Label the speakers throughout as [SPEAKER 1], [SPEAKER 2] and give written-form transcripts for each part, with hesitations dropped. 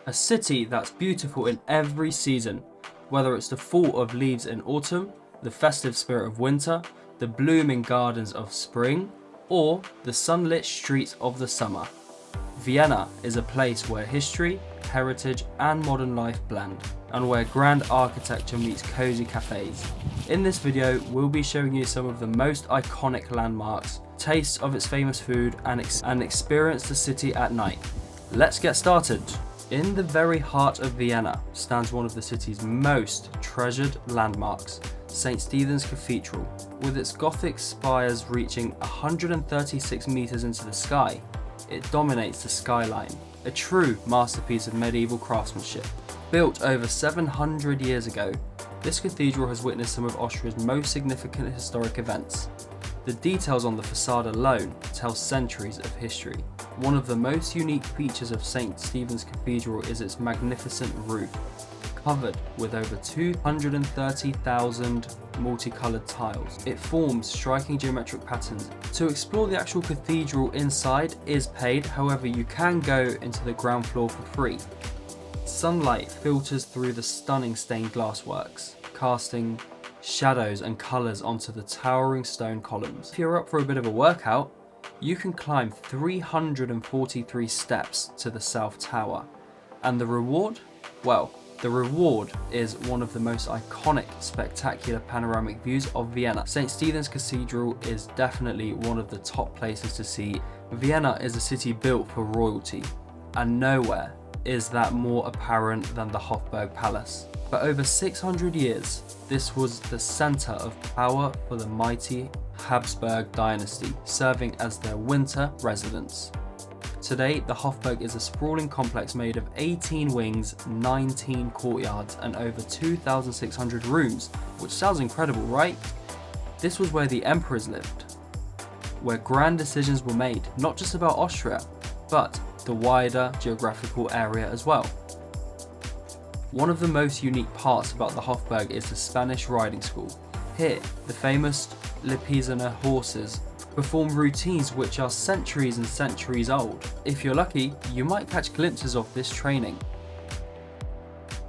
[SPEAKER 1] A city that's beautiful in every season, whether it's the fall of leaves in autumn, the festive spirit of winter, the blooming gardens of spring, or the sunlit streets of the summer. Vienna is a place where history, heritage and modern life blend, and where grand architecture meets cozy cafes. In this video, we'll be showing you some of the most iconic landmarks, tastes of its famous food, and experience the city at night. Let's get started. In the very heart of Vienna stands one of the city's most treasured landmarks, St. Stephen's Cathedral. With its Gothic spires reaching 136 meters into the sky, it dominates the skyline, a true masterpiece of medieval craftsmanship. Built over 700 years ago, this cathedral has witnessed some of Austria's most significant historic events. The details on the facade alone tell centuries of history. One of the most unique features of St. Stephen's Cathedral is its magnificent roof, covered with over 230,000 multicolored tiles. It forms striking geometric patterns. To explore the actual cathedral inside is paid, however you can go into the ground floor for free. Sunlight filters through the stunning stained glass works, casting shadows and colours onto the towering stone columns. If you're up for a bit of a workout, you can climb 343 steps to the South Tower. And the reward? Well, the reward is one of the most iconic, spectacular panoramic views of Vienna. St. Stephen's Cathedral is definitely one of the top places to see. Vienna is a city built for royalty, and nowhere is that more apparent than the Hofburg Palace. For over 600 years, this was the centre of power for the mighty Habsburg dynasty, serving as their winter residence. Today, the Hofburg is a sprawling complex made of 18 wings, 19 courtyards, and over 2,600 rooms, which sounds incredible, right? This was where the emperors lived, where grand decisions were made, not just about Austria, but the wider geographical area as well. One of the most unique parts about the Hofburg is the Spanish riding school. Here, the famous Lipizzaner horses perform routines which are centuries and centuries old. If you're lucky, you might catch glimpses of this training.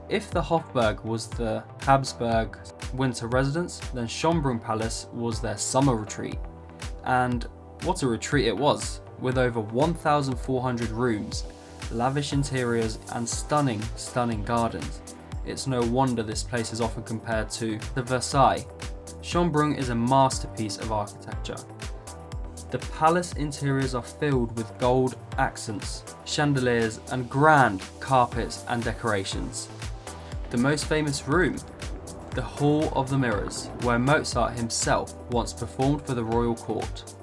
[SPEAKER 1] If the Hofburg was the Habsburg winter residence, then Schönbrunn Palace was their summer retreat. And what a retreat it was, with over 1,400 rooms, lavish interiors and stunning gardens. It's no wonder this place is often compared to Versailles. Schönbrunn is a masterpiece of architecture. The palace interiors are filled with gold accents, chandeliers and grand carpets and decorations. The most famous room, the Hall of the Mirrors, where Mozart himself once performed for the royal court.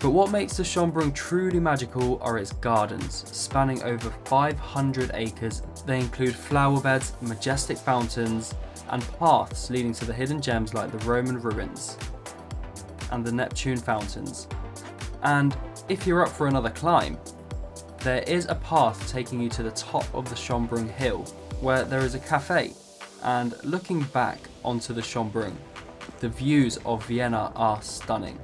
[SPEAKER 1] But what makes the Schönbrunn truly magical are its gardens, spanning over 500 acres. They include flower beds, majestic fountains, and paths leading to the hidden gems like the Roman ruins and the Neptune fountains. And if you're up for another climb, there is a path taking you to the top of the Schönbrunn hill, where there is a cafe. And looking back onto the Schönbrunn, the views of Vienna are stunning.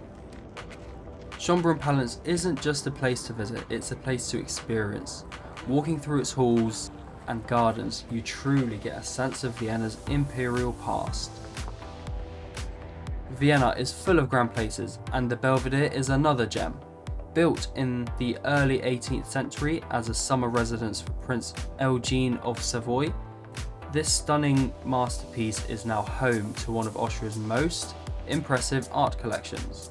[SPEAKER 1] Schönbrunn Palace isn't just a place to visit, it's a place to experience. Walking through its halls and gardens, you truly get a sense of Vienna's imperial past. Vienna is full of grand places, and the Belvedere is another gem. Built in the early 18th century as a summer residence for Prince Eugene of Savoy, this stunning masterpiece is now home to one of Austria's most impressive art collections.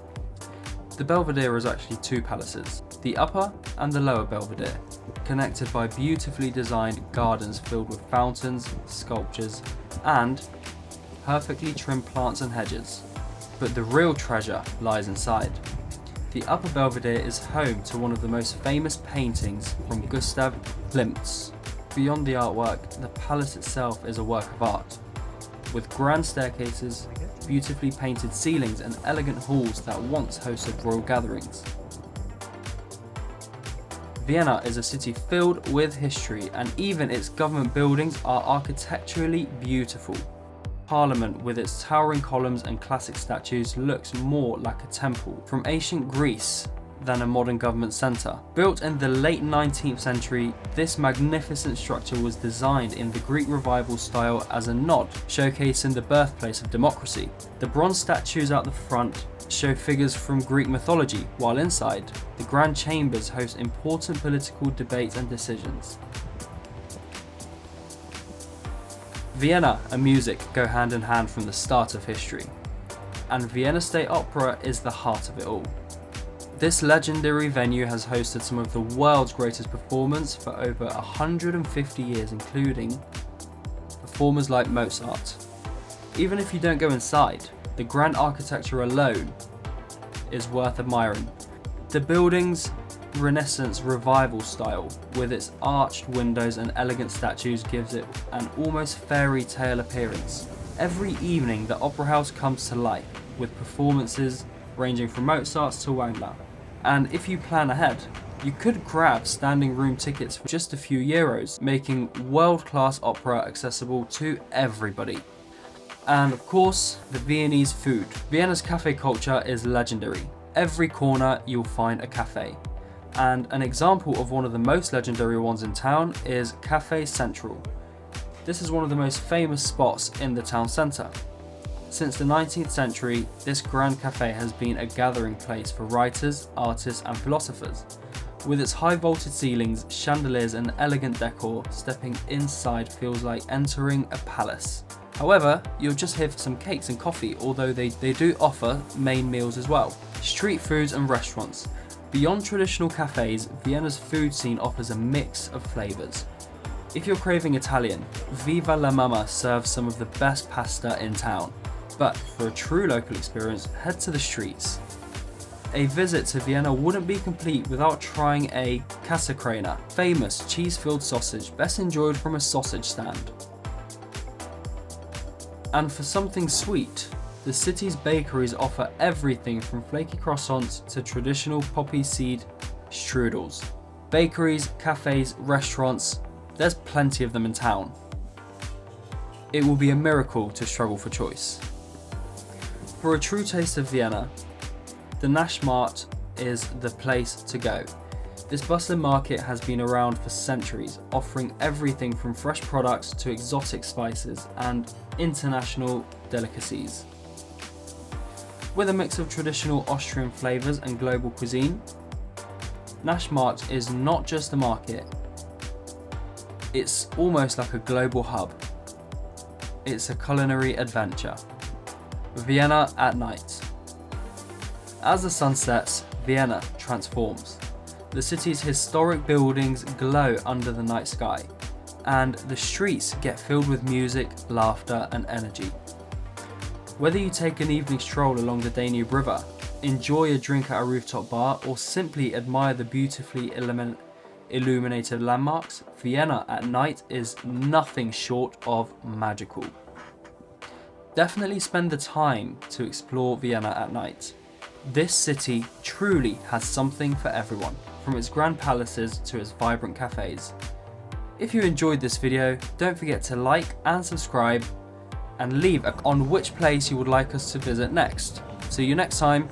[SPEAKER 1] The Belvedere is actually two palaces, the upper and the lower Belvedere, connected by beautifully designed gardens filled with fountains, sculptures, and perfectly trimmed plants and hedges. But the real treasure lies inside. The upper Belvedere is home to one of the most famous paintings from Gustav Klimt. Beyond the artwork, the palace itself is a work of art, with grand staircases, beautifully painted ceilings and elegant halls that once hosted royal gatherings. Vienna is a city filled with history, and even its government buildings are architecturally beautiful. Parliament, with its towering columns and classic statues, looks more like a temple. From ancient Greece, than a modern government centre. Built in the late 19th century, this magnificent structure was designed in the Greek Revival style as a nod, showcasing the birthplace of democracy. The bronze statues out the front show figures from Greek mythology, while inside, the grand chambers host important political debates and decisions. Vienna and music go hand in hand from the start of history, and Vienna State Opera is the heart of it all. This legendary venue has hosted some of the world's greatest performers for over 150 years, including performers like Mozart. Even if you don't go inside, the grand architecture alone is worth admiring. The building's Renaissance Revival style, with its arched windows and elegant statues, gives it an almost fairy tale appearance. Every evening, the Opera House comes to life, with performances ranging from Mozart to Wagner. And if you plan ahead, you could grab standing room tickets for just a few euros, making world-class opera accessible to everybody. And of course, the Viennese food. Vienna's cafe culture is legendary. Every corner you'll find a cafe. And an example of one of the most legendary ones in town is Café Central. This is one of the most famous spots in the town centre. Since the 19th century, this grand cafe has been a gathering place for writers, artists and philosophers. With its high vaulted ceilings, chandeliers and elegant decor, stepping inside feels like entering a palace. However, you're just here for some cakes and coffee, although they do offer main meals as well. Street foods and restaurants. Beyond traditional cafes, Vienna's food scene offers a mix of flavours. If you're craving Italian, Viva la Mama serves some of the best pasta in town. But for a true local experience, head to the streets. A visit to Vienna wouldn't be complete without trying a Käsekrainer, famous cheese-filled sausage best enjoyed from a sausage stand. And for something sweet, the city's bakeries offer everything from flaky croissants to traditional poppy seed strudels. Bakeries, cafes, restaurants, there's plenty of them in town. It will be a miracle to struggle for choice. For a true taste of Vienna, the Naschmarkt is the place to go. This bustling market has been around for centuries, offering everything from fresh products to exotic spices and international delicacies. With a mix of traditional Austrian flavours and global cuisine, Naschmarkt is not just a market, it's almost like a global hub. It's a culinary adventure. Vienna at night. As the sun sets, Vienna transforms. The city's historic buildings glow under the night sky, and the streets get filled with music, laughter and energy. Whether you take an evening stroll along the Danube River, enjoy a drink at a rooftop bar, or simply admire the beautifully illuminated landmarks, Vienna at night is nothing short of magical. Definitely spend the time to explore Vienna at night. This city truly has something for everyone, from its grand palaces to its vibrant cafes. If you enjoyed this video, don't forget to like and subscribe, and leave on which place you would like us to visit next. See you next time.